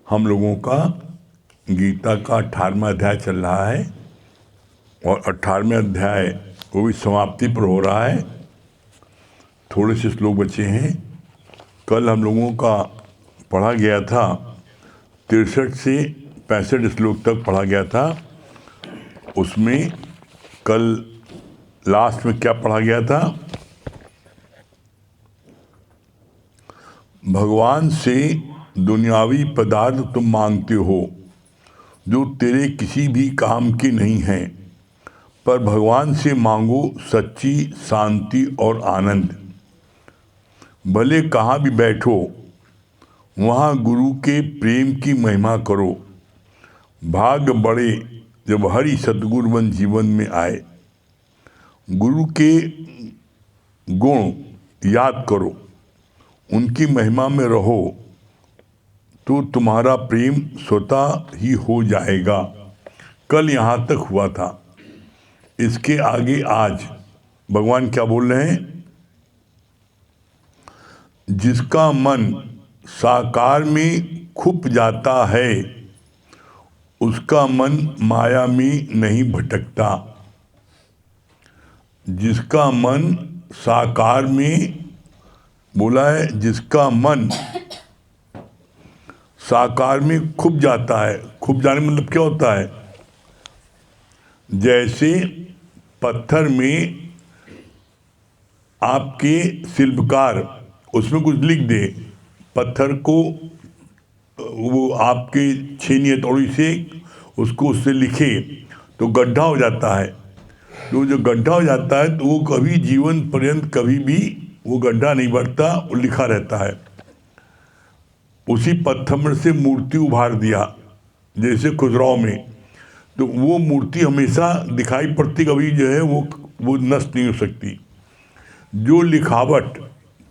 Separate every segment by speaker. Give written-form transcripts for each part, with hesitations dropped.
Speaker 1: हम लोगों का गीता का 18वां अध्याय चल रहा है और 18वें अध्याय वो भी समाप्ति पर हो रहा है। थोड़े से श्लोक बचे हैं। कल हम लोगों का पढ़ा गया था 63 से 65 श्लोक तक पढ़ा गया था। उसमें कल लास्ट में क्या पढ़ा गया था? भगवान से दुनियावी पदार्थ तुम मांगते हो जो तेरे किसी भी काम के नहीं हैं, पर भगवान से मांगो सच्ची शांति और आनंद। भले कहाँ भी बैठो वहाँ गुरु के प्रेम की महिमा करो। भाग्य बढ़े जब हरि सद्गुरुवन जीवन में आए। गुरु के गुण याद करो, उनकी महिमा में रहो तो तुम्हारा प्रेम स्वतः ही हो जाएगा। कल यहाँ तक हुआ था। इसके आगे आज भगवान क्या बोल रहे हैं? जिसका मन साकार में खुप जाता है उसका मन माया में नहीं भटकता। जिसका मन साकार में, बोला है जिसका मन साकार में खुप जाता है। खुप जाने मतलब क्या होता है? जैसे पत्थर में आपके शिल्पकार उसमें कुछ लिख दे, पत्थर को वो आपके छेनी हथौड़ी से उसको उससे लिखे तो गड्ढा हो जाता है। तो जो गड्ढा हो जाता है तो वो कभी जीवन पर्यंत कभी भी वो गड्ढा नहीं बढ़ता, वो लिखा रहता है। उसी पत्थर से मूर्ति उभार दिया जैसे खुजराव में, तो वो मूर्ति हमेशा दिखाई पड़ती, कभी जो है वो नष्ट नहीं हो सकती। जो लिखावट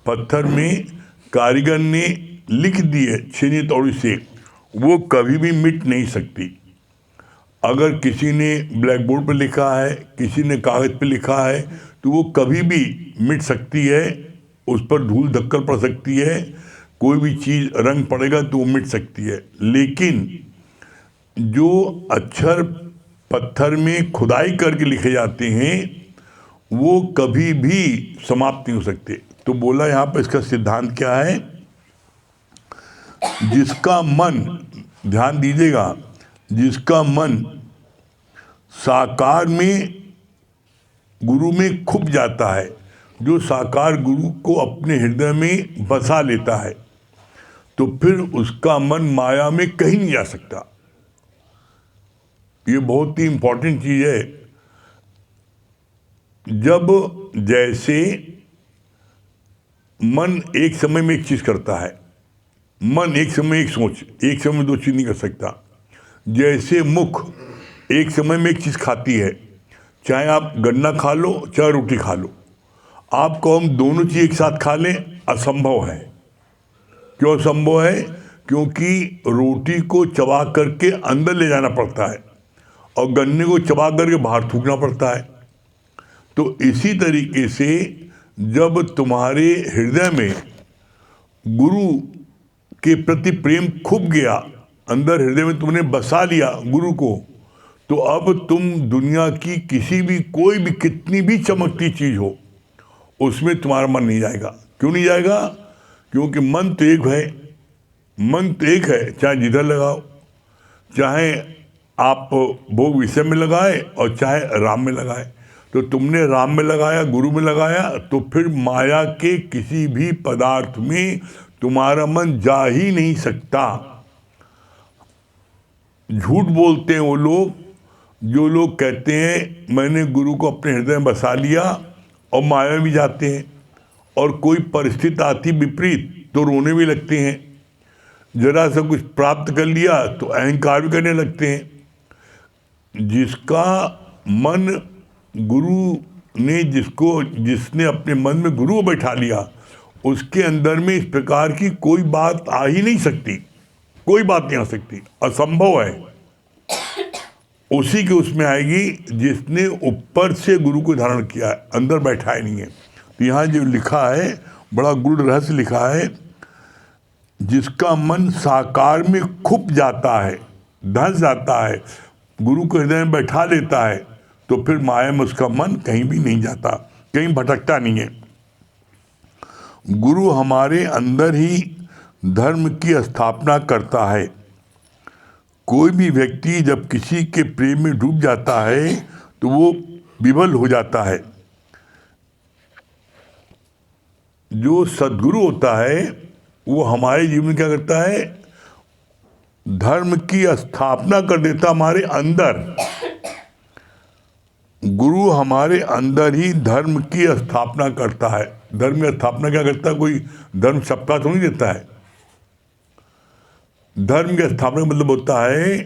Speaker 1: पत्थर में कारीगर ने लिख दी है छेनी हथौड़ी से, वो कभी भी मिट नहीं सकती। अगर किसी ने ब्लैक बोर्ड पर लिखा है, किसी ने कागज़ पर लिखा है, तो वो कभी भी मिट सकती है। उस पर धूल धक्कर पड़ सकती है, कोई भी चीज़ रंग पड़ेगा तो वो मिट सकती है। लेकिन जो अक्षर पत्थर में खुदाई करके लिखे जाते हैं वो कभी भी समाप्त नहीं हो सकते। तो बोला यहाँ पर इसका सिद्धांत क्या है? जिसका मन, ध्यान दीजिएगा, जिसका मन साकार में गुरु में खुप जाता है, जो साकार गुरु को अपने हृदय में बसा लेता है, तो फिर उसका मन माया में कहीं नहीं जा सकता। ये बहुत ही इंपॉर्टेंट चीज़ है। जब जैसे मन एक समय में एक चीज़ करता है, मन एक समय एक सोच, एक समय दो चीज़ नहीं कर सकता। जैसे मुख एक समय में एक चीज़ खाती है, चाहे आप गन्ना खा लो चाहे रोटी खा लो, आपको हम दोनों चीज़ एक साथ खा लें, असंभव है। क्यों असंभव है? क्योंकि रोटी को चबा करके अंदर ले जाना पड़ता है और गन्ने को चबा करके बाहर थूकना पड़ता है। तो इसी तरीके से जब तुम्हारे हृदय में गुरु के प्रति प्रेम खुप गया, अंदर हृदय में तुमने बसा लिया गुरु को, तो अब तुम दुनिया की किसी भी, कोई भी, कितनी भी चमकती चीज़ हो उसमें तुम्हारा मन नहीं जाएगा। क्यों नहीं जाएगा? क्योंकि मन तो एक है, मन तो एक है, चाहे जिधर लगाओ, चाहे आप भोग विषय में लगाए और चाहे राम में लगाए। तो तुमने राम में लगाया, गुरु में लगाया, तो फिर माया के किसी भी पदार्थ में तुम्हारा मन जा ही नहीं सकता। झूठ बोलते हैं वो लोग, जो लोग कहते हैं मैंने गुरु को अपने हृदय में बसा लिया और माया में भी जाते हैं, और कोई परिस्थिति आती विपरीत तो रोने भी लगते हैं। जरा सा कुछ प्राप्त कर लिया तो अहंकार भी करने लगते हैं। जिसका मन गुरु ने, जिसने अपने मन में गुरु को बैठा लिया, उसके अंदर में इस प्रकार की कोई बात आ ही नहीं सकती, कोई बात नहीं आ सकती, असंभव है। उसी के उसमें आएगी जिसने ऊपर से गुरु को धारण किया है, अंदर बैठा ही नहीं है। तो यहाँ जो लिखा है, बड़ा गूढ़ रहस्य लिखा है जिसका मन साकार में खुप जाता है, धंस जाता है, गुरु को हृदय में बैठा लेता है, तो फिर माया में उसका मन कहीं भी नहीं जाता, कहीं भटकता नहीं है। गुरु हमारे अंदर ही धर्म की स्थापना करता है। कोई भी व्यक्ति जब किसी के प्रेम में डूब जाता है तो वो विफल हो जाता है। जो सद्गुरु होता है वो हमारे जीवन में क्या करता है, धर्म की स्थापना कर देता हमारे अंदर। गुरु हमारे अंदर ही धर्म की स्थापना करता है। धर्म की स्थापना क्या करता है, कोई धर्म सप्ताह तो नहीं देता है। धर्म की स्थापना का मतलब होता है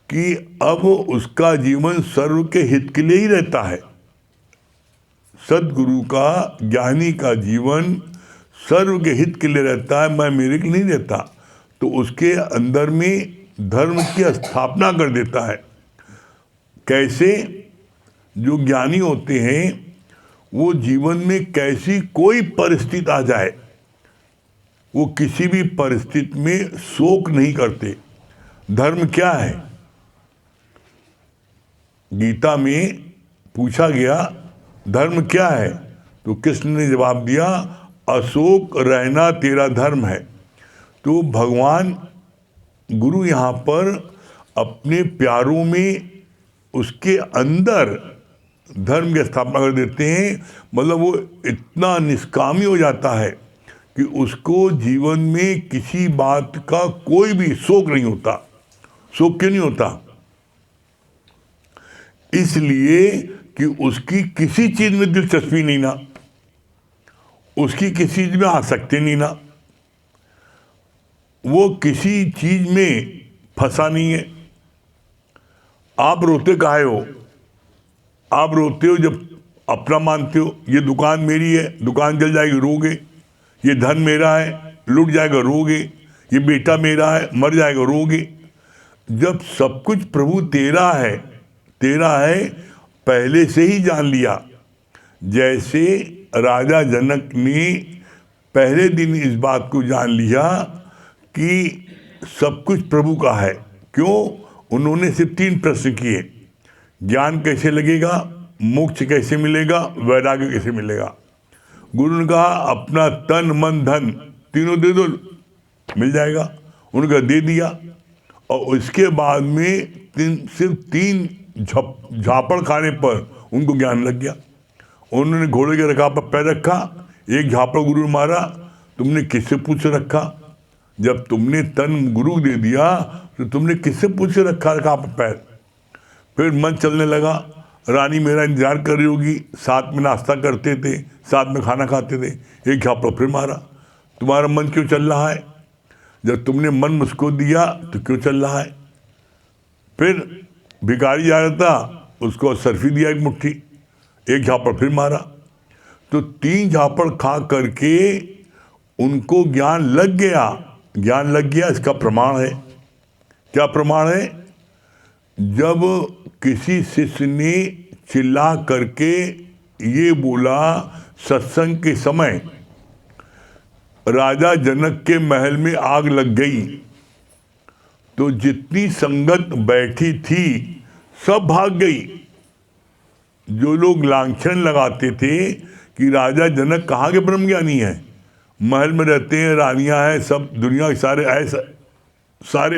Speaker 1: कि अब उसका जीवन सर्व के हित के लिए ही रहता है। सदगुरु का, ज्ञानी का जीवन सर्व के हित के लिए रहता है, मैं मेरे के लिए नहीं रहता। तो उसके अंदर में धर्म की स्थापना कर देता है। कैसे? जो ज्ञानी होते हैं वो जीवन में कैसी कोई परिस्थिति आ जाए, वो किसी भी परिस्थिति में शोक नहीं करते। धर्म क्या है? गीता में पूछा गया धर्म क्या है, तो कृष्ण ने जवाब दिया अशोक रहना तेरा धर्म है। तो भगवान गुरु यहाँ पर अपने प्यारों में उसके अंदर धर्म की स्थापना कर देते हैं। मतलब वो इतना निष्कामी हो जाता है कि उसको जीवन में किसी बात का कोई भी शोक नहीं होता। शोक क्यों नहीं होता? इसलिए कि उसकी किसी चीज में दिलचस्पी नहीं ना, उसकी किसी चीज में आसक्ति नहीं ना, वो किसी चीज में फंसा नहीं है। आप रोते काहे हो? आप रोते हो जब अपना मानते हो, ये दुकान मेरी है, दुकान जल जाएगी रोगे, ये धन मेरा है लूट जाएगा रोगे, ये बेटा मेरा है मर जाएगा रोगे। जब सब कुछ प्रभु तेरा है पहले से ही जान लिया। जैसे राजा जनक ने पहले दिन इस बात को जान लिया कि सब कुछ प्रभु का है। क्यों? उन्होंने सिर्फ 3 प्रश्न किए, ज्ञान कैसे लगेगा, मोक्ष कैसे मिलेगा, वैराग्य कैसे मिलेगा। गुरु ने कहा अपना तन मन धन तीनों दे दो, मिल जाएगा। उनका दे दिया और उसके बाद में सिर्फ 3 झापड़ खाने पर उनको ज्ञान लग गया। उन्होंने घोड़े के रकाब पर पैर रखा, एक झापड़ गुरु ने मारा, तुमने किससे पूछ रखा? जब तुमने तन गुरु दे दिया तो तुमने किससे पूछ रखा रकाब पर पैर? फिर मन चलने लगा, रानी मेरा इंतजार कर रही होगी, साथ में नाश्ता करते थे, साथ में खाना खाते थे। एक झापड़ फिर मारा, तुम्हारा मन क्यों चल रहा है? जब तुमने मन मुझको दिया तो क्यों चल रहा है? फिर भिखारी जा रहा था, उसको सर्फी दिया एक मुट्ठी, एक झापड़ फिर मारा। तो 3 झापड़ खा करके उनको ज्ञान लग गया। ज्ञान लग गया, इसका प्रमाण है। क्या प्रमाण है? जब किसी शिष्य ने चिल्ला करके ये बोला सत्संग के समय राजा जनक के महल में आग लग गई, तो जितनी संगत बैठी थी सब भाग गई। जो लोग लांछन लगाते थे कि राजा जनक कहाँ के ब्रह्मज्ञानी है, महल में रहते हैं, रानियां हैं, सब दुनिया के सारे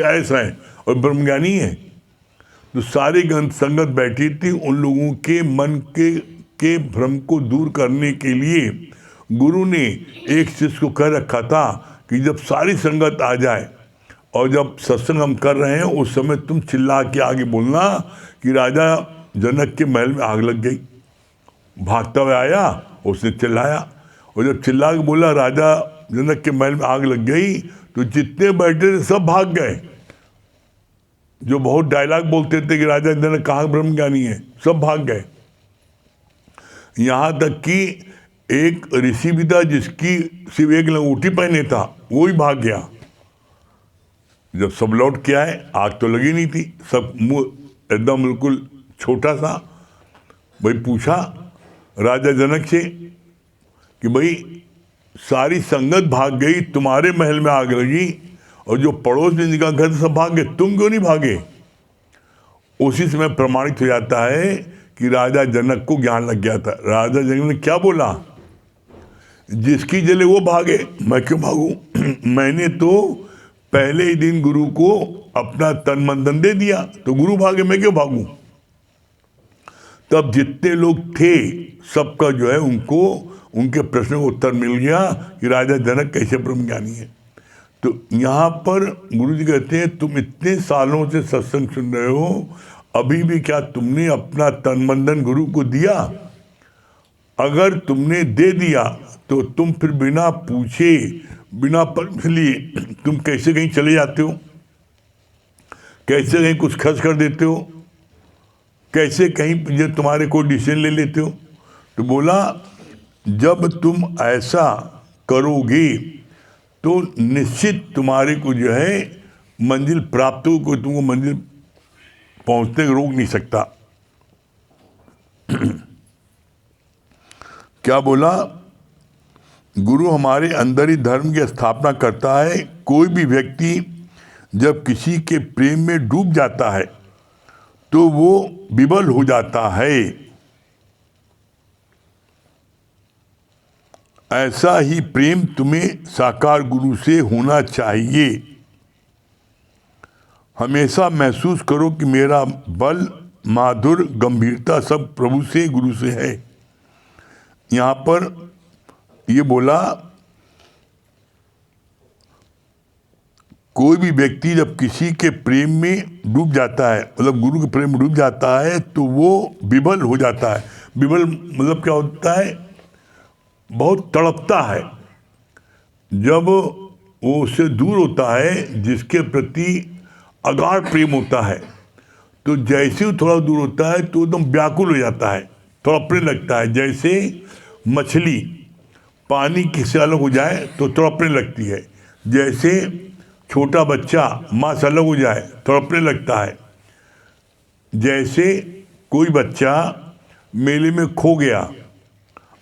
Speaker 1: ऐसा हैं और ब्रह्मज्ञानी है। तो सारी संगत बैठी थी। उन लोगों के मन के भ्रम को दूर करने के लिए गुरु ने एक शिष्य को कह रखा था कि जब सारी संगत आ जाए और जब सत्संग हम कर रहे हैं उस समय तुम चिल्ला के आगे बोलना कि राजा जनक के महल में आग लग गई। भागता हुआ आया, उसने चिल्लाया, और जब चिल्ला के बोला राजा जनक के महल में आग लग गई, तो जितने बैठे थे सब भाग गए। जो बहुत डायलॉग बोलते थे कि राजा जनक कहाँ ब्रह्मज्ञानी है, सब भाग गए। यहाँ तक कि एक ऋषि भी था जिसकी सिर्फ एक अंगूठी पहने था, वो ही भाग गया। जब सब लौट के आए, आग तो लगी नहीं थी, सब मुंह एकदम बिल्कुल छोटा सा। भाई पूछा राजा जनक से कि भाई सारी संगत भाग गई, तुम्हारे महल में आग लगी, और जो पड़ोस में जिनका घर सब भाग गए, तुम क्यों नहीं भागे? उसी समय प्रमाणित हो जाता है कि राजा जनक को ज्ञान लग गया था। राजा जनक ने क्या बोला? जिसकी जले वो भागे, मैं क्यों भागूं? मैंने तो पहले ही दिन गुरु को अपना तन मन धन दे दिया, तो गुरु भागे, मैं क्यों भागूं? तब जितने लोग थे सबका जो है उनको उनके प्रश्न का उत्तर मिल गया कि राजा जनक कैसे ब्रह्मज्ञानी है। तो यहाँ पर गुरु जी कहते हैं, तुम इतने सालों से सत्संग सुन रहे हो, अभी भी क्या तुमने अपना तन मन धन गुरु को दिया? अगर तुमने दे दिया तो तुम फिर बिना पूछे, बिना परमिशन लिए तुम कैसे कहीं चले जाते हो? कैसे कहीं कुछ खर्च कर देते हो? कैसे कहीं जो तुम्हारे कोई डिसीजन ले लेते हो? तो बोला, जब तुम ऐसा करोगे तो निश्चित तुम्हारे को जो है मंजिल प्राप्त हो, कोई तुमको मंजिल पहुंचने रोक नहीं सकता। क्या बोला? गुरु हमारे अंदर ही धर्म की स्थापना करता है। कोई भी व्यक्ति जब किसी के प्रेम में डूब जाता है तो वो विबल हो जाता है। ऐसा ही प्रेम तुम्हें साकार गुरु से होना चाहिए। हमेशा महसूस करो कि मेरा बल, माधुर्य, गंभीरता सब प्रभु से, गुरु से है। यहाँ पर ये बोला, कोई भी व्यक्ति जब किसी के प्रेम में डूब जाता है, मतलब गुरु के प्रेम में डूब जाता है, तो वो विबल हो जाता है। विबल मतलब क्या होता है? बहुत तड़पता है। जब वो उससे दूर होता है, जिसके प्रति अगाध प्रेम होता है, तो जैसे ही थोड़ा दूर होता है तो एकदम व्याकुल हो जाता है, तड़पने लगता है। जैसे मछली पानी से अलग हो जाए तो तड़पने लगती है, जैसे छोटा बच्चा माँ से अलग हो जाए तड़पने लगता है, जैसे कोई बच्चा मेले में खो गया,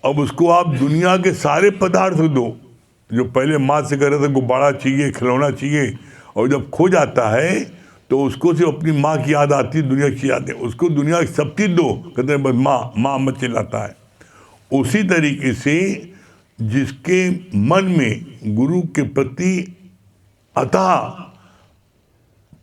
Speaker 1: अब उसको आप दुनिया के सारे पदार्थ दो, जो पहले माँ से कह रहे थे गुब्बारा चाहिए, खिलौना चाहिए, और जब खो जाता है तो उसको सिर्फ अपनी माँ की याद आती है, दुनिया की याद है, उसको दुनिया की सब चीज़ दो, कहते हैं बस माँ माँ मत चिल्लाता है। उसी तरीके से जिसके मन में गुरु के प्रति अथाह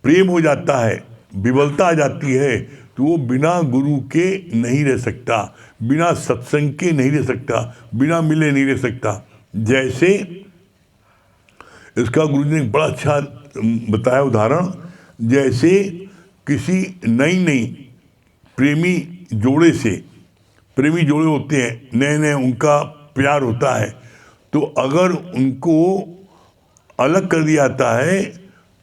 Speaker 1: प्रेम हो जाता है, विबलता आ जाती है, तो वो बिना गुरु के नहीं रह सकता, बिना सत्संग के नहीं रह सकता, बिना मिले नहीं रह सकता। जैसे इसका गुरु जी ने बड़ा अच्छा बताया उदाहरण, जैसे किसी नई प्रेमी जोड़े से, प्रेमी जोड़े होते हैं नए उनका प्यार होता है, तो अगर उनको अलग कर दिया जाता है,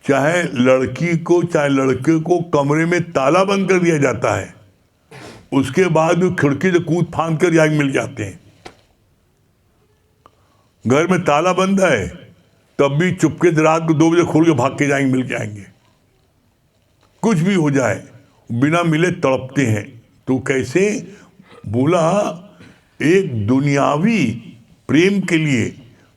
Speaker 1: चाहे लड़की को चाहे लड़के को कमरे में ताला बंद कर दिया जाता है, उसके बाद वो खिड़की से कूद फांद कर जाके मिल जाते हैं। घर में ताला बंद है तब भी चुपके से रात को 2 बजे खोल के भाग के जाएंगे, मिल के आएंगे। कुछ भी हो जाए बिना मिले तड़पते हैं। तो कैसे? बोला, एक दुनियावी प्रेम के लिए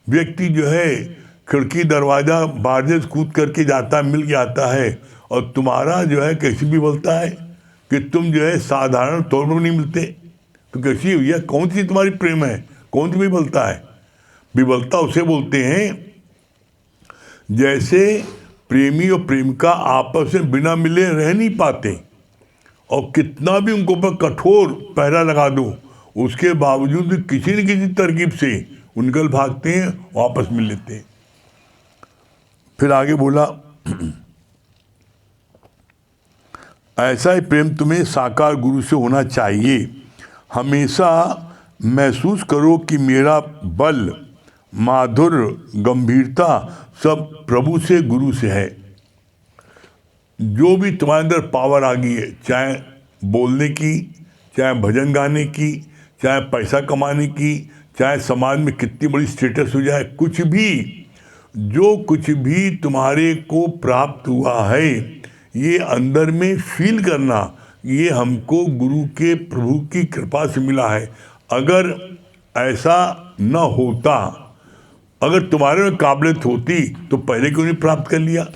Speaker 1: व्यक्ति जो है खिड़की दरवाज़ा बारजे से कूद करके जाता, मिल के आता है, और तुम्हारा जो है कैसी भी बोलता है कि तुम जो है साधारण तौर पर नहीं मिलते, तो कैसी भैया कौन सी तुम्हारी प्रेम है, कौन सी विबलता है? विबलता उसे बोलते हैं जैसे प्रेमी और प्रेमिका आपस में बिना मिले रह नहीं पाते, और कितना भी उनको पर कठोर पहरा लगा दो, उसके बावजूद किसी न किसी तरकीब से उनकल भागते हैं, वापस मिल लेते हैं। फिर आगे बोला, ऐसा ही प्रेम तुम्हें साकार गुरु से होना चाहिए। हमेशा महसूस करो कि मेरा बल, माधुर्य, गंभीरता सब प्रभु से, गुरु से है। जो भी तुम्हारे अंदर पावर आ गई है, चाहे बोलने की, चाहे भजन गाने की, चाहे पैसा कमाने की, चाहे समाज में कितनी बड़ी स्टेटस हो जाए, कुछ भी, जो कुछ भी तुम्हारे को प्राप्त हुआ है, ये अंदर में फील करना, ये हमको गुरु के, प्रभु की कृपा से मिला है। अगर ऐसा न होता अगर तुम्हारे में काबिलियत होती तो पहले क्यों नहीं प्राप्त कर लिया?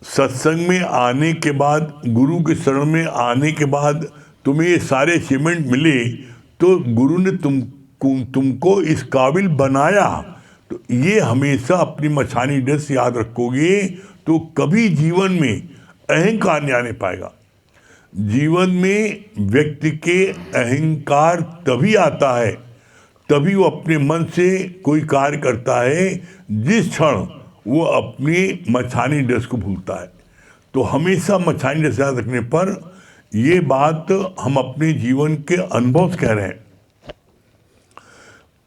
Speaker 1: सत्संग में आने के बाद, गुरु के शरण में आने के बाद तुम्हें ये सारे अचीवमेंट मिले, तो गुरु ने तुमको इस काबिल बनाया। तो ये हमेशा अपनी मछानी ड्रेस याद रखोगे तो कभी जीवन में अहंकार नहीं आने पाएगा। जीवन में व्यक्ति के अहंकार तभी आता है, तभी वो अपने मन से कोई कार्य करता है जिस क्षण वो अपनी मछानी ड्रेस को भूलता है। तो हमेशा मछानी ड्रेस याद रखने पर, ये बात हम अपने जीवन के अनुभव से कह रहे हैं,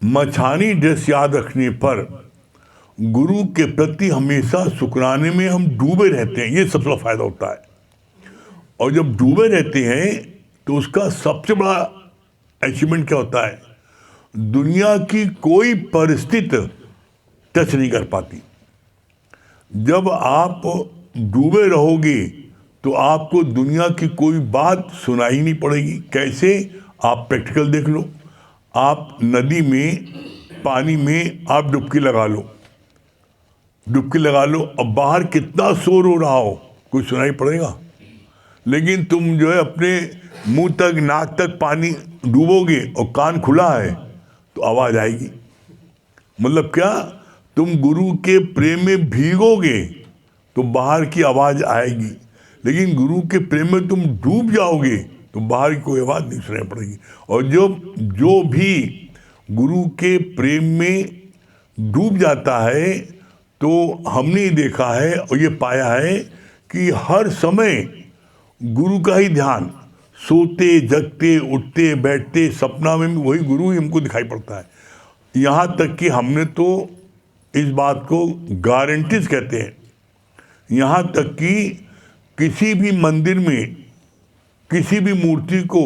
Speaker 1: मछानी ड्रेस याद रखने पर गुरु के प्रति हमेशा शुक्राने में हम डूबे रहते हैं। ये सबसे बड़ा फायदा होता है। और जब डूबे रहते हैं तो उसका सबसे बड़ा अचीवमेंट क्या होता है? दुनिया की कोई परिस्थिति टच नहीं कर पाती। जब आप डूबे रहोगे तो आपको दुनिया की कोई बात सुनाई नहीं पड़ेगी। कैसे? आप प्रैक्टिकल देख लो। आप नदी में, पानी में आप डुबकी लगा लो, अब बाहर कितना शोर हो रहा हो, कुछ सुनाई पड़ेगा? लेकिन तुम जो है अपने मुंह तक, नाक तक पानी डूबोगे और कान खुला है तो आवाज़ आएगी। मतलब क्या? तुम गुरु के प्रेम में भीगोगे तो बाहर की आवाज़ आएगी, लेकिन गुरु के प्रेम में तुम डूब जाओगे तो बाहर की कोई आवाज़ नहीं सुनाई पड़ेगी। और जो भी गुरु के प्रेम में डूब जाता है, तो हमने देखा है और ये पाया है कि हर समय गुरु का ही ध्यान, सोते जगते, उठते बैठते, सपना में भी वही गुरु ही हमको दिखाई पड़ता है। यहाँ तक कि हमने तो इस बात को गारंटीज कहते हैं, यहाँ तक कि किसी भी मंदिर में किसी भी मूर्ति को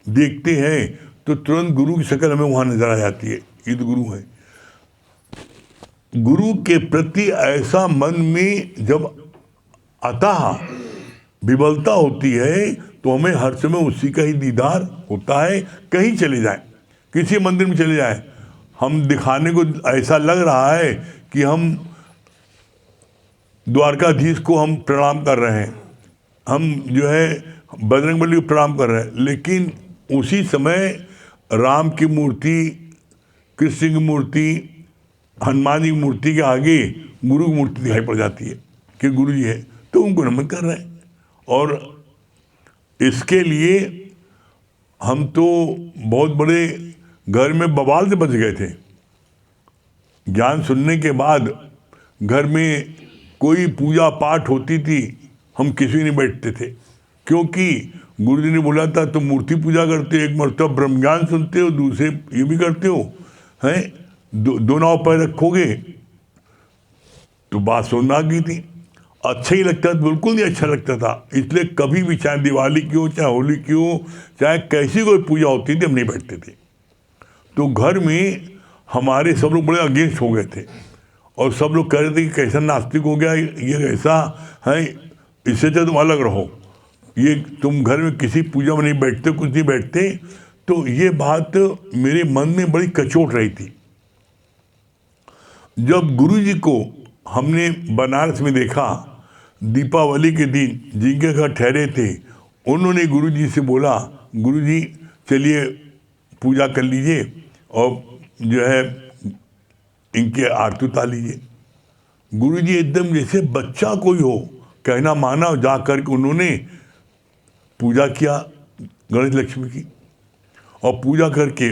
Speaker 1: देखते हैं तो तुरंत गुरु की शक्ल हमें वहाँ नजर आ जाती है, ये तो गुरु है। गुरु के प्रति ऐसा मन में जब अतः विबलता होती है तो हमें हर समय उसी का ही दीदार होता है। कहीं चले जाए, किसी मंदिर में चले जाए, हम दिखाने को ऐसा लग रहा है कि हम द्वारकाधीश को हम प्रणाम कर रहे हैं, हम जो है बजरंगबली को प्रणाम कर रहे हैं, लेकिन उसी समय राम की मूर्ति, कृष्ण की मूर्ति, हनुमान जी की मूर्ति के आगे गुरु की मूर्ति दिखाई पड़ जाती है कि गुरु जी है, तो उनको नमन कर रहे हैं। और इसके लिए हम तो बहुत बड़े घर में बवाल से बच गए थे। ज्ञान सुनने के बाद घर में कोई पूजा पाठ होती थी, हम किसी नहीं बैठते थे, क्योंकि गुरु जी ने बोला था तुम मूर्ति पूजा करते हो, एक मरतबा ब्रह्म ज्ञान सुनते हो, दूसरे ये भी करते हो, हैं दो नाव पर रखोगे। तो बात सुनना आ गई थी, अच्छा ही लगता था, बिल्कुल नहीं अच्छा लगता था। इसलिए कभी भी, चाहे दिवाली की हो, चाहे होली की हो, चाहे कैसी कोई पूजा होती थी, हम नहीं बैठते थे। तो घर में हमारे सब लोग बड़े अगेंस्ट हो गए थे और सब लोग कह रहे थे कि कैसा नास्तिक हो गया ये, कैसा है, इससे तो तुम अलग रहो, ये तुम घर में किसी पूजा में नहीं बैठते, कुछ नहीं बैठते। तो ये बात मेरे मन में बड़ी कचोट रही थी। जब गुरु जी को हमने बनारस में देखा, दीपावली के दिन जिनके घर ठहरे थे, उन्होंने गुरु जी से बोला, गुरु जी चलिए पूजा कर लीजिए और जो है इनके आरती उतार लीजिए। गुरु जी एकदम जैसे बच्चा कोई हो, कहना माना, जा कर के उन्होंने पूजा किया गणेश लक्ष्मी की, और पूजा करके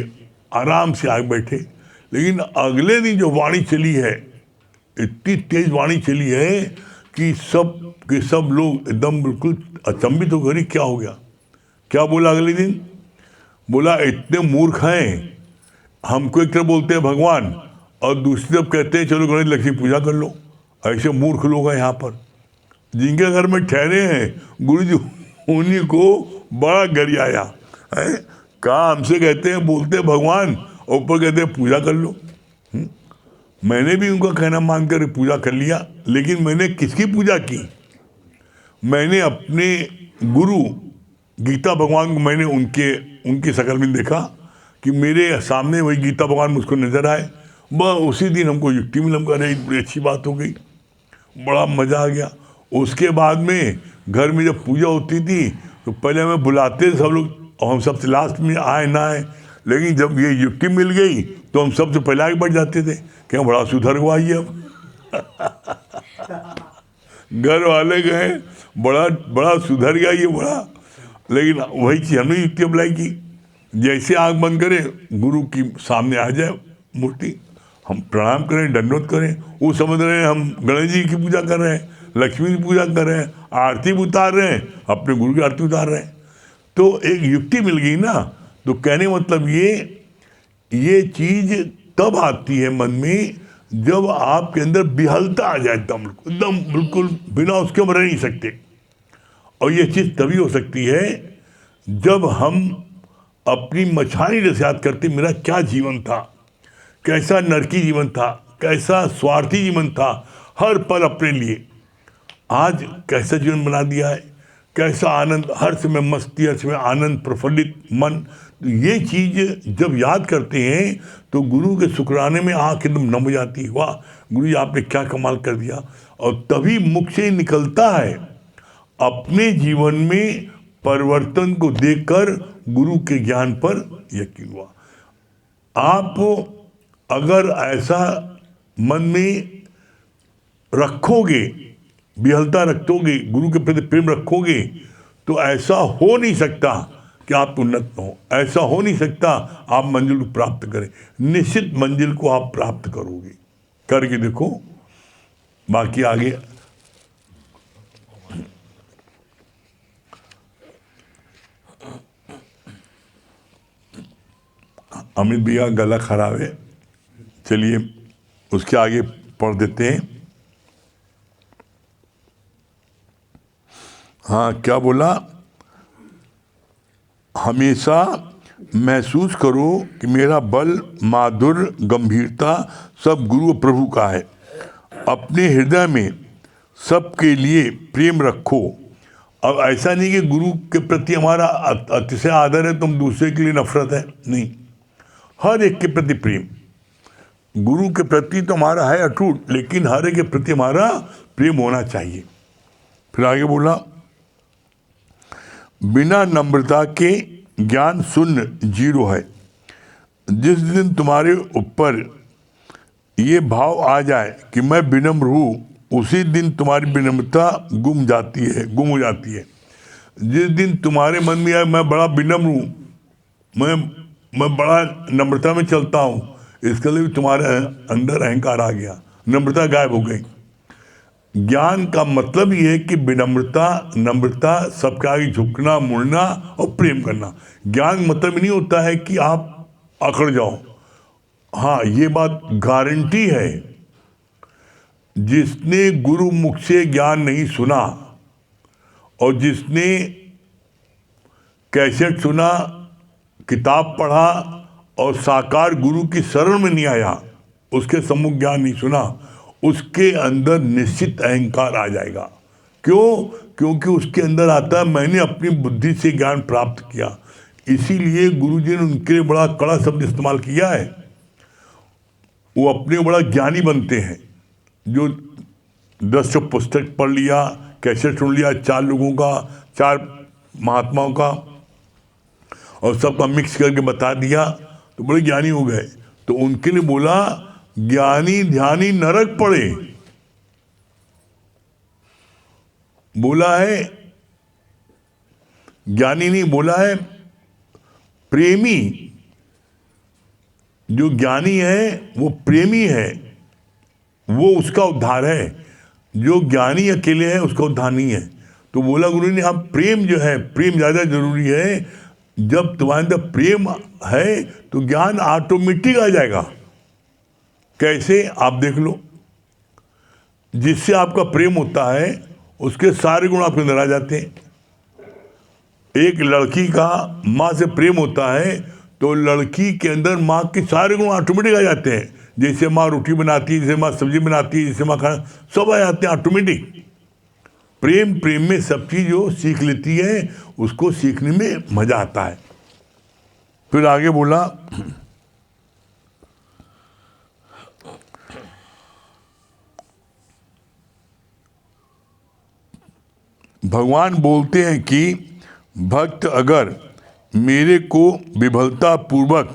Speaker 1: आराम से आगे बैठे। लेकिन अगले दिन जो वाणी चली है, इतनी तेज वाणी चली है कि सब लोग एकदम बिल्कुल अचंभित हो गए, क्या हो गया? क्या बोला अगले दिन? बोला इतने मूर्ख हैं, हमको एक तरफ बोलते हैं भगवान और दूसरी तरफ कहते हैं चलो गणेश लक्ष्मी पूजा कर लो। ऐसे मूर्ख लोग हैं यहाँ पर, जिनके घर में ठहरे हैं गुरु जी, उन्हीं को बड़ा गरियाया है। कहा हमसे कहते हैं, बोलते हैं भगवान, और ऊपर कहते हैं पूजा कर लो। मैंने भी उनका कहना मानकर पूजा कर लिया, लेकिन मैंने किसकी पूजा की? मैंने अपने गुरु गीता भगवान को, मैंने उनकी शक्ल में देखा कि मेरे सामने वही गीता भगवान मुझको नजर आए, बस उसी दिन हमको युक्ति मिल, हमको अरे बड़ी अच्छी बात हो गई, बड़ा मज़ा आ गया। उसके बाद में घर में जब पूजा होती थी तो पहले हमें बुलाते थे सब लोग और हम सबसे लास्ट में आए ना आए, लेकिन जब ये युक्ति मिल गई तो हम सबसे पहले आगे बढ़ जाते थे कि बड़ा सुधर हुआ ये अब घर वाले गए बड़ा बड़ा सुधर गया ये बड़ा। लेकिन वही चीज़ हमने युक्ति अप्लाई की, जैसे आँख बंद करें गुरु की सामने आ जाए मूर्ति, हम प्रणाम करें, दंडवत करें, वो समझ रहे हैं हम गणेश जी की पूजा कर रहे हैं, लक्ष्मी की पूजा कर रहे हैं, आरती उतार रहे हैं, अपने गुरु की आरती उतार रहे हैं। तो एक युक्ति मिल गई ना। तो कहने मतलब ये चीज़ तब आती है मन में जब आपके अंदर विहलता आ जाए, एकदम बिल्कुल बिना उसके हम रह नहीं सकते। और ये चीज़ तभी हो सकती है जब हम अपनी मछानी जैसे याद करते, मेरा क्या जीवन था, कैसा नरकी जीवन था, कैसा स्वार्थी जीवन था, हर पल अपने लिए। आज कैसा जीवन बना दिया है, कैसा आनंद, हर समय मस्ती, हर समय आनंद, प्रफुल्लित मन। तो ये चीज़ जब याद करते हैं तो गुरु के शुक्राने में आँख एकदम नम हो जाती है, वाह गुरु जी आपने क्या कमाल कर दिया। और तभी मुख से निकलता है, अपने जीवन में परिवर्तन को देखकर गुरु के ज्ञान पर यकीन हुआ। आप अगर ऐसा मन में रखोगे, विहलता रखोगे, गुरु के प्रति प्रेम रखोगे, तो ऐसा हो नहीं सकता कि आप उन्नत हो, ऐसा हो नहीं सकता आप मंजिल को प्राप्त करें। निश्चित मंजिल को आप प्राप्त करोगे, करके देखो। बाकी आगे अमित भैया गला खराब है, चलिए उसके आगे पढ़ देते हैं। हाँ क्या बोला, हमेशा महसूस करो कि मेरा बल, माधुर्य, गंभीरता सब गुरु प्रभु का है। अपने हृदय में सबके लिए प्रेम रखो। अब ऐसा नहीं कि गुरु के प्रति हमारा अतिशय आदर है तो हम दूसरे के लिए नफरत है, नहीं, हर एक के प्रति प्रेम। गुरु के प्रति तो हमारा है अटूट, लेकिन हर एक के प्रति हमारा प्रेम होना चाहिए। फिर आगे बोला, बिना नम्रता के ज्ञान शून्य, जीरो है। जिस दिन तुम्हारे ऊपर ये भाव आ जाए कि मैं विनम्र हूँ, उसी दिन तुम्हारी विनम्रता गुम हो जाती है। जिस दिन तुम्हारे मन में आए मैं बड़ा विनम्र हूँ, मैं बड़ा नम्रता में चलता हूँ, इसके लिए भी तुम्हारे अंदर अहंकार आ गया, नम्रता गायब हो गई। ज्ञान का मतलब ये है कि विनम्रता, नम्रता, सबके आगे झुकना, मुड़ना और प्रेम करना। ज्ञान मतलब नहीं होता है कि आप अकड़ जाओ। हाँ ये बात गारंटी है, जिसने गुरु मुख से ज्ञान नहीं सुना और जिसने कैसेट सुना, किताब पढ़ा और साकार गुरु की शरण में नहीं आया, उसके सम्मुख ज्ञान नहीं सुना, उसके अंदर निश्चित अहंकार आ जाएगा। क्यों? क्योंकि उसके अंदर आता है मैंने अपनी बुद्धि से ज्ञान प्राप्त किया। इसीलिए गुरुजी ने उनके लिए बड़ा कड़ा शब्द इस्तेमाल किया है, वो अपने बड़ा ज्ञानी बनते हैं। जो 10 पुस्तक पढ़ लिया, कैसेट सुन लिया 4 लोगों का, 4 महात्माओं का, और सबका मिक्स करके बता दिया तो बड़े ज्ञानी हो गए। तो उनके लिए बोला ज्ञानी ध्यानी नरक पड़े, बोला है ज्ञानी नहीं, बोला है प्रेमी। जो ज्ञानी है वो प्रेमी है, वो उसका उद्धार है। जो ज्ञानी अकेले है उसका उद्धार नहीं है। तो बोला गुरु ने आप प्रेम जो है, प्रेम ज़्यादा जरूरी है। जब तुम्हारे अंदर प्रेम है तो ज्ञान ऑटोमेटिक आ जाएगा। कैसे? आप देख लो, जिससे आपका प्रेम होता है उसके सारे गुण आपके अंदर आ जाते हैं। एक लड़की का माँ से प्रेम होता है तो लड़की के अंदर माँ के सारे गुण ऑटोमेटिक आ जाते हैं। जैसे माँ रोटी बनाती है, जैसे माँ सब्जी बनाती है, जैसे माँ खाना, सब आ जाते हैं ऑटोमेटिक। प्रेम में सब चीज़ जो सीख लेती है उसको सीखने में मजा आता है। फिर आगे बोला भगवान बोलते हैं कि भक्त अगर मेरे को विफलता पूर्वक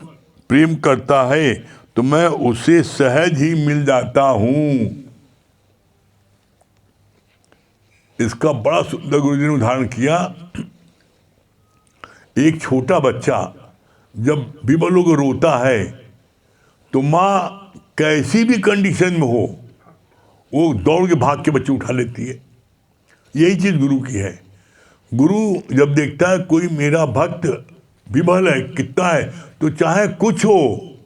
Speaker 1: प्रेम करता है तो मैं उसे सहज ही मिल जाता हूं। इसका बड़ा सुंदर गुरुजी ने उदाहरण किया। एक छोटा बच्चा जब विफल होकर रोता है तो माँ कैसी भी कंडीशन में हो वो दौड़ के भाग के बच्चे उठा लेती है। यही चीज गुरु की है। गुरु जब देखता है कोई मेरा भक्त विफल है, कितना है, तो चाहे कुछ हो,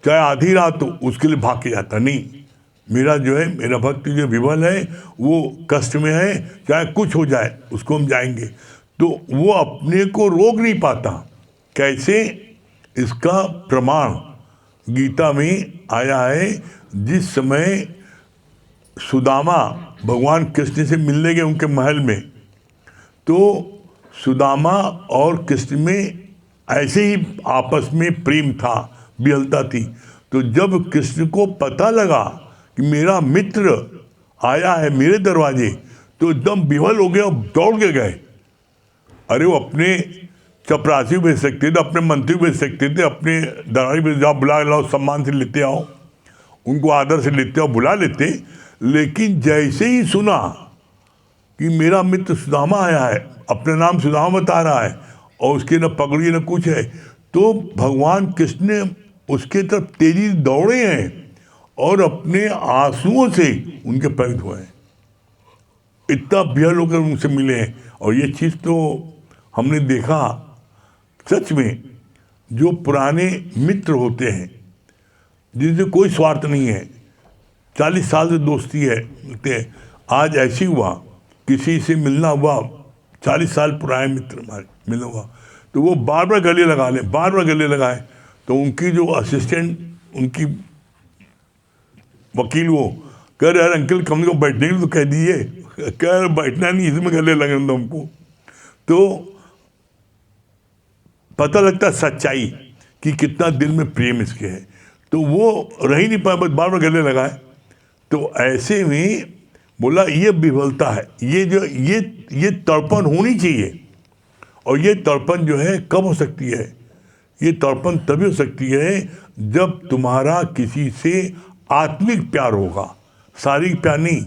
Speaker 1: चाहे आधी रात हो, उसके लिए भाग के जाता नहीं। मेरा जो है, मेरा भक्त जो विफल है, वो कष्ट में है, चाहे कुछ हो जाए उसको हम जाएंगे। तो वो अपने को रोक नहीं पाता। कैसे? इसका प्रमाण गीता में आया है। जिस समय सुदामा भगवान कृष्ण से मिलने गए उनके महल में, तो सुदामा और कृष्ण में ऐसे ही आपस में प्रेम था, विहलता थी। तो जब कृष्ण को पता लगा कि मेरा मित्र आया है मेरे दरवाजे, तो एकदम विवल हो गए और दौड़ के गए। अरे वो अपने चपरासी भेज सकते थे, अपने मंत्री भेज सकते थे, अपने दरबारी भेज, जाओ बुला लाओ, सम्मान से लेते आओ, उनको आदर से लेते आओ, बुला लेते। लेकिन जैसे ही सुना कि मेरा मित्र सुदामा आया है, अपना नाम सुदामा बता रहा है और उसके न पगड़ी न कुछ है, तो भगवान कृष्ण ने उसके तरफ तेजी दौड़े हैं और अपने आंसुओं से उनके पैर धोए हैं। इतना बेहद होकर उनसे मिले हैं। और ये चीज़ तो हमने देखा, सच में जो पुराने मित्र होते हैं जिनसे कोई स्वार्थ नहीं है, 40 साल से दोस्ती है, मिलते हैं, आज ऐसी हुआ किसी से मिलना हुआ, 40 साल पुराने मित्र हमारे मिलना हुआ, तो वो बार बार गले लगा लें, बार बार गले लगाए। तो उनकी जो असिस्टेंट, उनकी वकील, वो कह रहे यार अंकल कम से कम बैठने के लिए तो कह दीजिए। कह रहे बैठना नहीं, इसमें गले लगने दो हमको। तो पता लगता सच्चाई कि कितना दिल में प्रेम इसके है। तो वो रह ही नहीं पाए, बस बार बार गले लगाए। तो ऐसे में बोला ये विफलता है, ये जो ये तड़पन होनी चाहिए। और ये तड़पन जो है कब हो सकती है? ये तड़पन तभी हो सकती है जब तुम्हारा किसी से आत्मिक प्यार होगा, शारीरिक प्यार नहीं।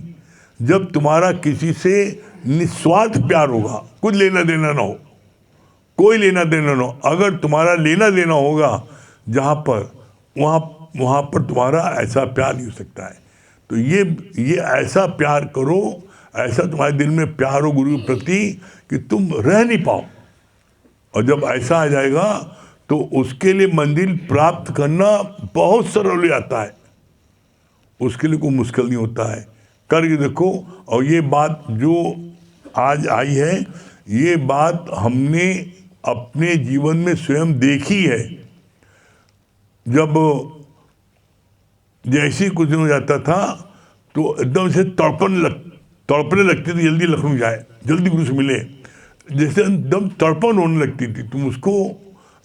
Speaker 1: जब तुम्हारा किसी से निस्वार्थ प्यार होगा, कुछ लेना देना ना हो, कोई लेना देना ना हो। अगर तुम्हारा लेना देना होगा जहाँ पर, वहाँ पर तुम्हारा ऐसा प्यार नहीं हो सकता है। तो ये ऐसा प्यार करो, ऐसा तुम्हारे दिल में प्यार हो गुरु के प्रति कि तुम रह नहीं पाओ। और जब ऐसा आ जाएगा तो उसके लिए मंजिल प्राप्त करना बहुत सरल हो जाता है। उसके लिए कोई मुश्किल नहीं होता है। करके देखो। और ये बात जो आज आई है, ये बात हमने अपने जीवन में स्वयं देखी है। जब जैसे कुछ दिन हो जाता था तो एकदम से तड़पने लगती थी, जल्दी लखनऊ जाए, जल्दी गुरु से मिले, जैसे एकदम तड़पन होने लगती थी। तुम उसको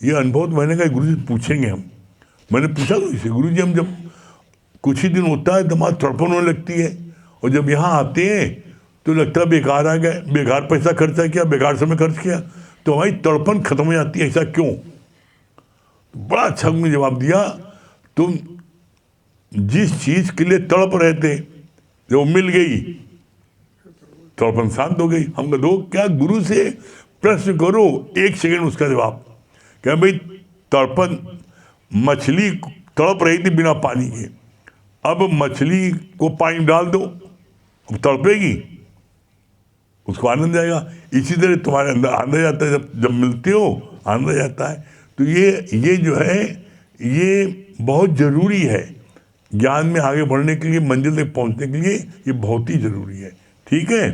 Speaker 1: ये अनुभव, तो मैंने कहा गुरु जी पूछेंगे हम। मैंने पूछा गुरु से, गुरु जी हम जब कुछ ही दिन होता है दिमाग तड़पन होने लगती है, और जब यहाँ आते हैं तो लगता है बेकार आ गए, बेकार पैसा खर्चा किया, बेकार समय खर्च किया, तो हमारी तड़पन खत्म हो जाती है। ऐसा क्यों? तो बड़ा अच्छा उन्होंने जवाब दिया, तुम जिस चीज के लिए तड़प रहे थे जो मिल गई, तड़पन शांत हो गई। हम दो क्या, गुरु से प्रश्न करो, 1 सेकंड उसका जवाब। क्या भाई, तड़पन, मछली तड़प रही थी बिना पानी के, अब मछली को पानी डाल दो, अब तड़पेगी, उसको आनंद आएगा। इसी तरह तुम्हारे अंदर आनंद जाता है, जब मिलते हो आनंद जाता है। तो ये जो है, ये बहुत ज़रूरी है ज्ञान में आगे बढ़ने के लिए, मंजिल तक पहुंचने के लिए, ये बहुत ही ज़रूरी है। ठीक है।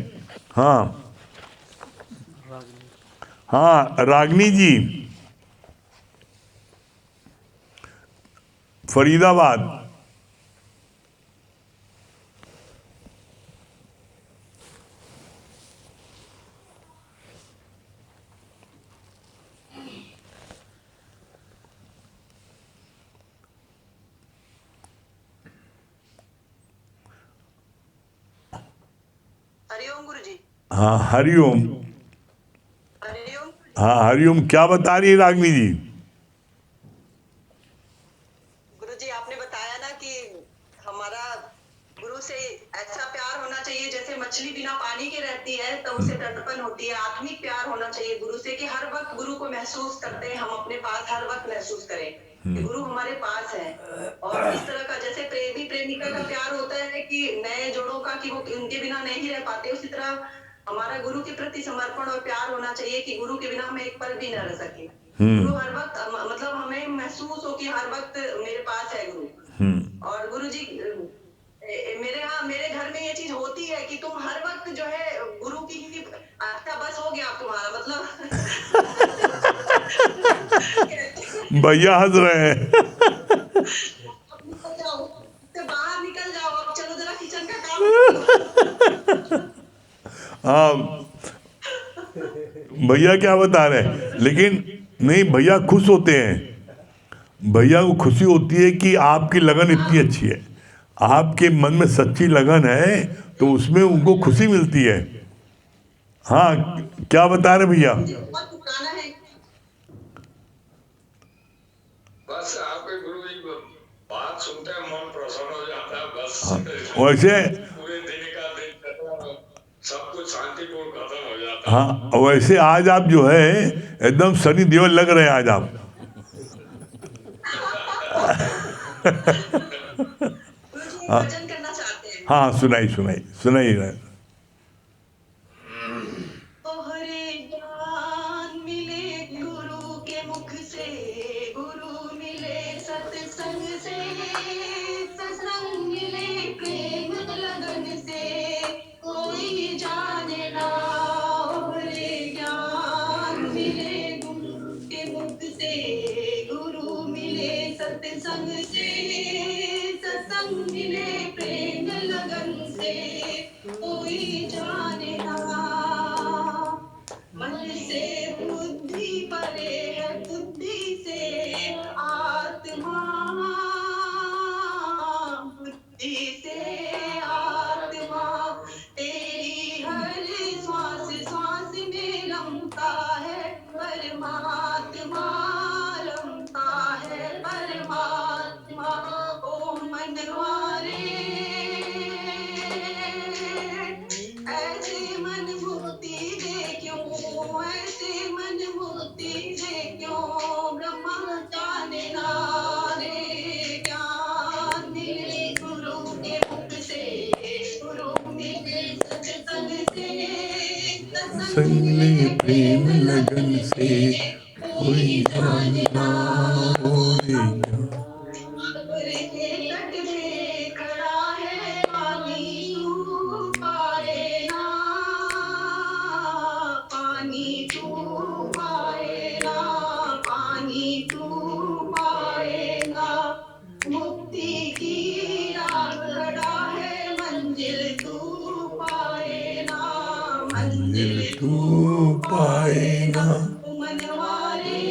Speaker 1: हाँ हाँ, रागनी जी, फरीदाबाद।
Speaker 2: हरिओम गुरुजी।
Speaker 1: हाँ हरिओम।
Speaker 2: हरिओम।
Speaker 1: हाँ हरिओम, क्या बता रही है रागनी जी?
Speaker 2: गुरुजी आपने बताया ना कि हमारा गुरु से ऐसा प्यार होना चाहिए जैसे मछली बिना पानी के रहती है तो उसे तड़पन होती है। आत्मिक प्यार होना चाहिए गुरु से कि हर वक्त गुरु को महसूस करते हैं, हम अपने पास हर वक्त महसूस करें कि गुरु हमारे पास है। और इस तरह का जैसे प्रेमी प्रेमिका का प्यार होता है कि नए जोड़ों का कि वो उनके बिना नहीं रह पाते, उसी तरह हमारा गुरु के प्रति समर्पण और प्यार होना चाहिए कि गुरु के बिना हम एक पल भी न रह सके। गुरु हर वक्त मतलब हमें महसूस हो कि हर वक्त मेरे पास है गुरु। और गुरु जी मेरे यहाँ मेरे घर में ये चीज होती है कि तुम हर वक्त जो है गुरु की ही अच्छा बस हो गया अब तुम्हारा मतलब
Speaker 1: भैया हंस रहे हैं।
Speaker 2: अब निकल जाओ, तो बाहर निकल जाओ, अब चलो जरा किचन का काम करो।
Speaker 1: हाँ भैया क्या बता रहे हैं, लेकिन नहीं भैया खुश होते हैं। भैया को खुशी होती है कि आपकी लगन इतनी अच्छी है, आपके मन में सच्ची लगन है तो उसमें उनको खुशी मिलती है। हाँ क्या बता रहे भैया?
Speaker 2: बहुत पुराना है।
Speaker 3: बस आपके गुरु जी बात सुनते हैं मन प्रसन्न हो जाता है। बस
Speaker 1: हाँ, वैसे
Speaker 3: पूरे दिन का दिन सब कुछ शांतिपूर्ण खत्म हो जाता है।
Speaker 1: हाँ वैसे आज आप जो है एकदम सनी देओल लग रहे हैं आज आप।
Speaker 2: गुरुजी एक भजन करना चाहते हैं।
Speaker 1: हाँ सुनाई सुनाई सुनाई रहे।
Speaker 2: तोहरे ज्ञान मिले गुरु के मुख से, गुरु मिले सत्संग से, सत्संग मिले प्रेम लगन से, कोई जाने ना। तोहरे ज्ञान मिले गुरु के मुख से, गुरु मिले सत्संग से, सत्संग मिले प्रेम लगन से, कोई जाने ना। मन से बुद्धि परे है, बुद्धि से आत्मा, बुद्धि से आत्मा, तेरी हर श्वास श्वास में रमता है परमात्मा, रमता है परमात्मा। ओ मनवारे ऐसे मन मुक्ति दे क्यों, ऐसे मन मुक्ति दे क्यों, ब्रह्मा जाने ना रे। ज्ञान मिले गुरु के मुख से, गुरु मिले सत्संग से, सत्संग मिले प्रेम लगन से, कोई जाने ना रे। सागर के तट पे खड़ा है पानी, तू पाए ना, पानी तू पाए ना, पानी तू पाए ना। मुक्ति की राह खड़ा है, मंजिल तू पाए ना, मंजिल तू पाए ना। मनवारे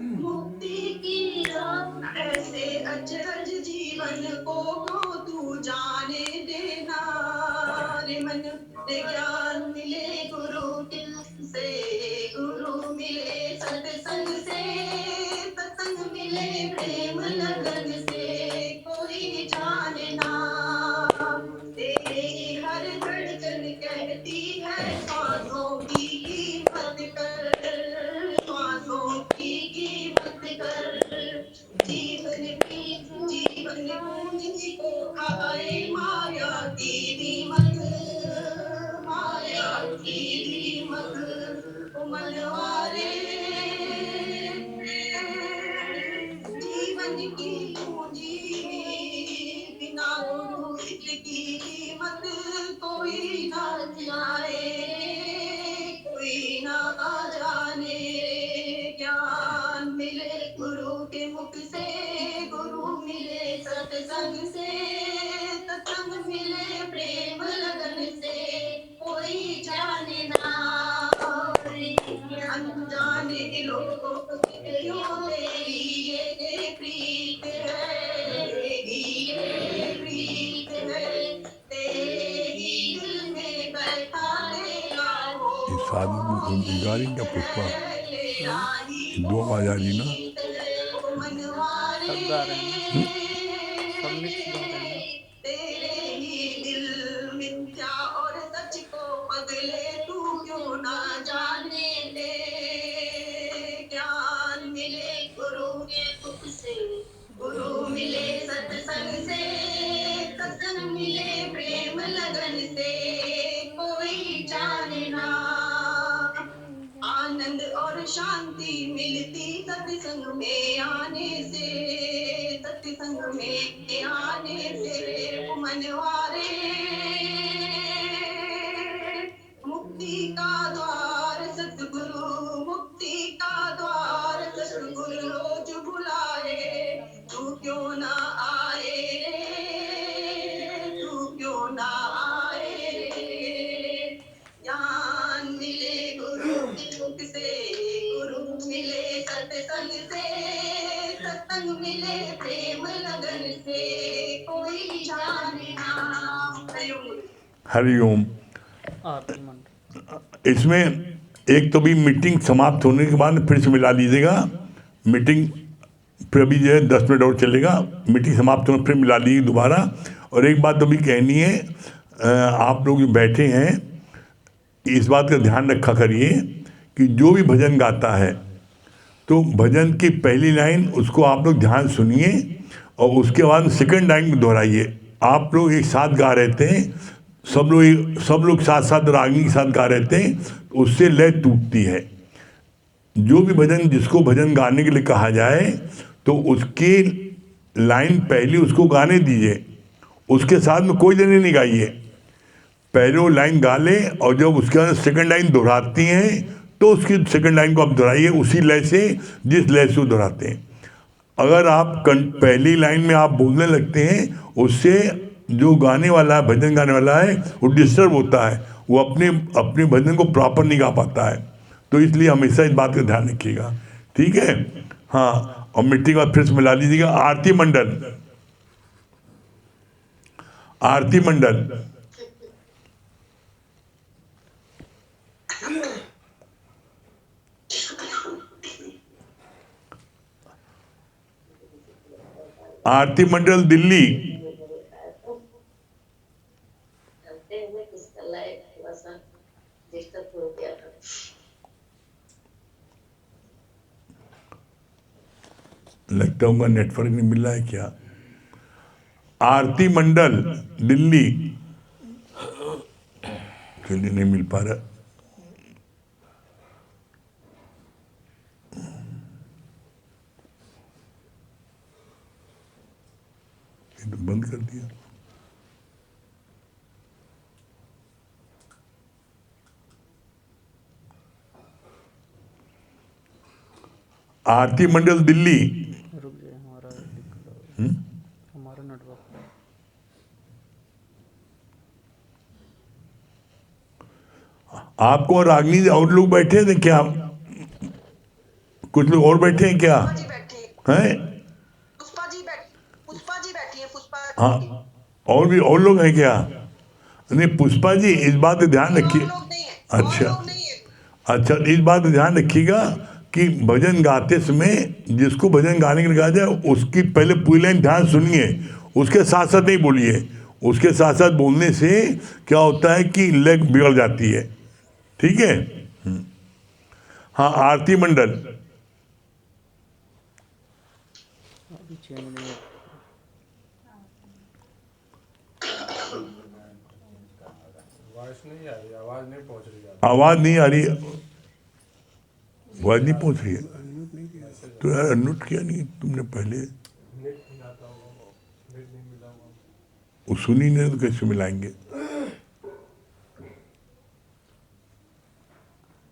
Speaker 2: मुक्ति की राह ऐसे अचरज जीवन को तू जाने देना रे। मन रे ज्ञान मिले गुरु से, गुरु मिले सत्संग से, सत्संग मिले प्रेम लगन से, कोई जाने ना। तेरी हर धड़कन कहती है श्वासों की कीमत कर, श्वासों की कीमत कर। जीवन पूंजी को खाए माया की कीमत, माया की कीमत। मनवारे जीवन की पूंजी बिना गुरु की कीमत कोई ना जाए, कोई ना जाने। ज्ञान मिले गुरु के मुख से, गुरु मिले सत्संग से, सत्संग मिले प्रेम
Speaker 1: साथ गा रही क्या पुष्पा? दो आवाज आ रही ना।
Speaker 4: सब गा रहे हैं ना, सब मिक्स गा रहे हैं ना।
Speaker 2: तेरे ही दिल मिथ्या और सच को पगले तू क्यों ना जाने दे। ज्ञान मिले गुरु के मुख से, गुरु मिले सत्संग से, सत्संग मिले प्रेम लगन से, कोई जाने ना। आनंद और शांति मिलती सत्संग में आने से, सत्संग में आने से। मनवारे मुक्ति का द्वार सतगुरु, मुक्ति का द्वार सतगुरु रोज बुलाए, तू क्यों ना आए रे, तू क्यों ना आए रे। ज्ञान मिले गुरु के मुख से, गुरु मिले सत्संग से, सत्संग मिले प्रेम लगन से, कोई जाने ना।
Speaker 1: हरिओम।
Speaker 4: आरती मंत्र।
Speaker 1: इसमें एक तो भी मीटिंग समाप्त होने के बाद फिर से मिला लीजिएगा। मीटिंग फिर अभी जो है 10 मिनट और चलेगा, मीटिंग समाप्त होने फिर मिला लीजिए दोबारा। और एक बात तो भी कहनी है, आप लोग जो बैठे हैं इस बात का ध्यान रखा करिए कि जो भी भजन गाता है तो भजन की पहली लाइन उसको आप लोग ध्यान सुनिए और उसके बाद सेकंड लाइन में दोहराइए। आप लोग एक साथ गा रहे थे, सब लोग साथ साथ रागनी के साथ गा रहे थे, तो उससे लय टूटती है। जो भी भजन जिसको भजन गाने के लिए कहा जाए तो उसकी लाइन पहली उसको गाने दीजिए, उसके साथ में कोई जने नहीं गाइए। पहले वो लाइन गा ले और जब उसके बाद सेकंड लाइन दोहराती हैं तो उसकी सेकंड लाइन को आप दोहराइए उसी लय से जिस लय से वो दोहराते हैं। अगर आप पहली लाइन में आप बोलने लगते हैं उससे जो गाने वाला है, भजन गाने वाला है, वो डिस्टर्ब होता है, वो अपने भजन को प्रॉपर नहीं गा पाता है। तो इसलिए हमेशा इस बात का ध्यान रखिएगा, ठीक है। हाँ, और मिट्टी के बाद फिर से मिला लीजिएगा। आरती मंडल, आरती मंडल। आरती मंडल दिल्ली। लगता होगा नेटवर्क नहीं मिल रहा है क्या। आरती मंडल दिल्ली, चलिए नहीं मिल पा रहा। तो बंद कर दिया। आरती मंडल दिल्ली।
Speaker 4: रुक जाए, हमारा हमारा नेटवर्क।
Speaker 1: आपको रागनी और लोग बैठे थे क्या? कुछ लोग और बैठे हैं क्या?
Speaker 2: पुष्पा जी बैठी है,
Speaker 1: हैं?
Speaker 2: पुष्पा जी बैठी है, पुष्पा।
Speaker 1: हाँ, और भी और लोग हैं क्या? नहीं, पुष्पा जी इस बात का ध्यान रखिए।
Speaker 2: और लोग नहीं है, और
Speaker 1: अच्छा
Speaker 2: लोग नहीं है।
Speaker 1: अच्छा, इस बात का ध्यान रखिएगा कि भजन गाते समय जिसको भजन गाने के लिए कहा जाए उसकी पहले पूरी लाइन ध्यान सुनिए, उसके साथ साथ नहीं बोलिए। उसके साथ साथ बोलने से क्या होता है कि लय बिगड़ जाती है, ठीक है। हाँ, आरती मंडल।
Speaker 4: अभी 6 मिनट।
Speaker 5: वॉइस नहीं आ रही, आवाज नहीं पहुंच रही है।
Speaker 1: आवाज नहीं आ रही, आवाज नहीं पहुंच रही है। तो यार अनम्यूट किया नहीं तुमने पहले?
Speaker 5: नेट नहीं आता होगा, नेट नहीं मिला होगा।
Speaker 1: वो सुनी नहीं तो कैसे मिलाएंगे?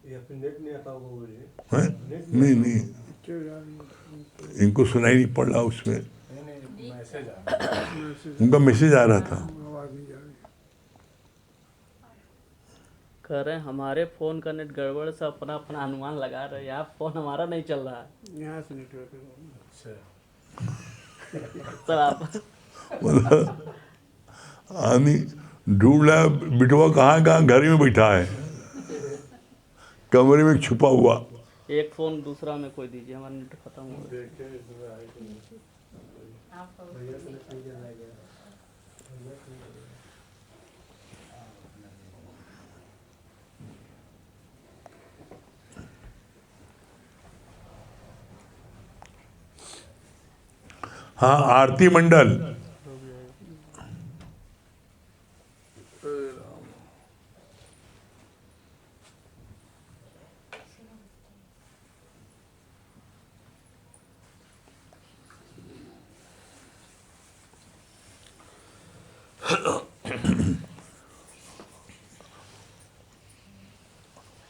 Speaker 5: या फिर नेट नहीं आता होगा मुझे।
Speaker 1: हैं? नहीं नहीं, इनको सुनाई नहीं पड़ रहा उसमें।
Speaker 5: नहीं मैसेज आ रहा।
Speaker 1: उनका मैसेज आ रहा था।
Speaker 4: कह रहे हैं हमारे फोन का नेट गड़बड़ से अपना अपना अनुमान लगा रहे हैं, यहाँ फोन हमारा नहीं चल रहा है।
Speaker 5: यहाँ से नेटवर्क। अच्छा,
Speaker 4: सर आप
Speaker 1: मतलब आदमी ढूंढ रहा है बिटवा कहाँ कहाँ, घर में बैठा है। कमरे में छुपा हुआ।
Speaker 4: एक फोन दूसरा में कोई दीजिए, हमारा नेट खत्म हो गया।
Speaker 5: देखे इसमें आए कि नहीं। भैया से ठीक है, लग गया। भैया से लग गया।
Speaker 1: हाँ, आरती मंडल।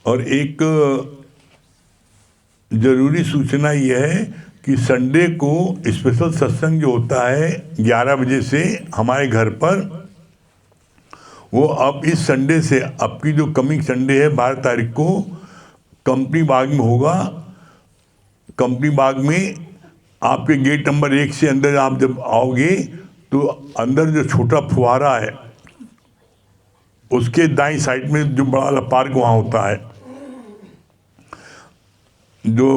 Speaker 1: और एक जरूरी सूचना यह है कि संडे को स्पेशल सत्संग जो होता है 11 बजे से हमारे घर पर, वो अब इस संडे से, अब की जो कमिंग संडे है 12 तारीख को कंपनी बाग में होगा। कंपनी बाग में आपके गेट नंबर 1 से अंदर आप जब आओगे तो अंदर जो छोटा फुहारा है उसके दाईं साइड में जो बड़ा वाला पार्क वहाँ होता है, जो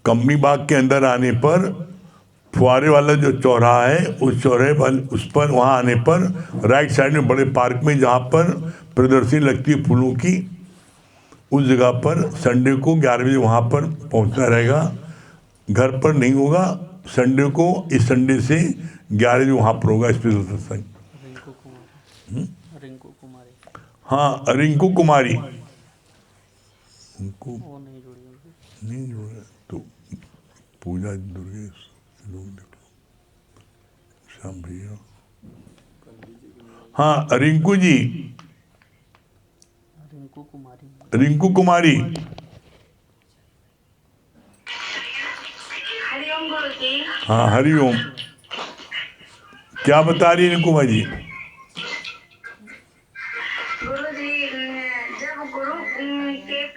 Speaker 1: कंपनी बाग के अंदर आने पर फुहारे वाला जो चौराहा है, उस चौराहे वाले उस पर वहाँ आने पर राइट साइड में बड़े पार्क में जहाँ पर प्रदर्शनी लगती है फूलों की, उस जगह पर संडे को 11 बजे वहाँ पर पहुँचना रहेगा। घर पर नहीं होगा। संडे को, इस संडे से 11 बजे वहाँ पर होगा स्पेशल सत्संग।
Speaker 4: रिंकू कुमारी। रिंकू कुमारी।
Speaker 1: हाँ, रिंकू कुमारी। उनको
Speaker 4: वो नहीं जुड़ी होगी।
Speaker 1: नहीं जो है तो पूजा दुर्गे लोग देख लो, श्याम भैया। हाँ, रिंकू जी,
Speaker 4: रिंकू कुमारी।
Speaker 1: रिंकू कुमारी।
Speaker 2: हरिओम गुरुजी।
Speaker 1: हाँ, हरिओम। क्या बता रही है रिंकू जी?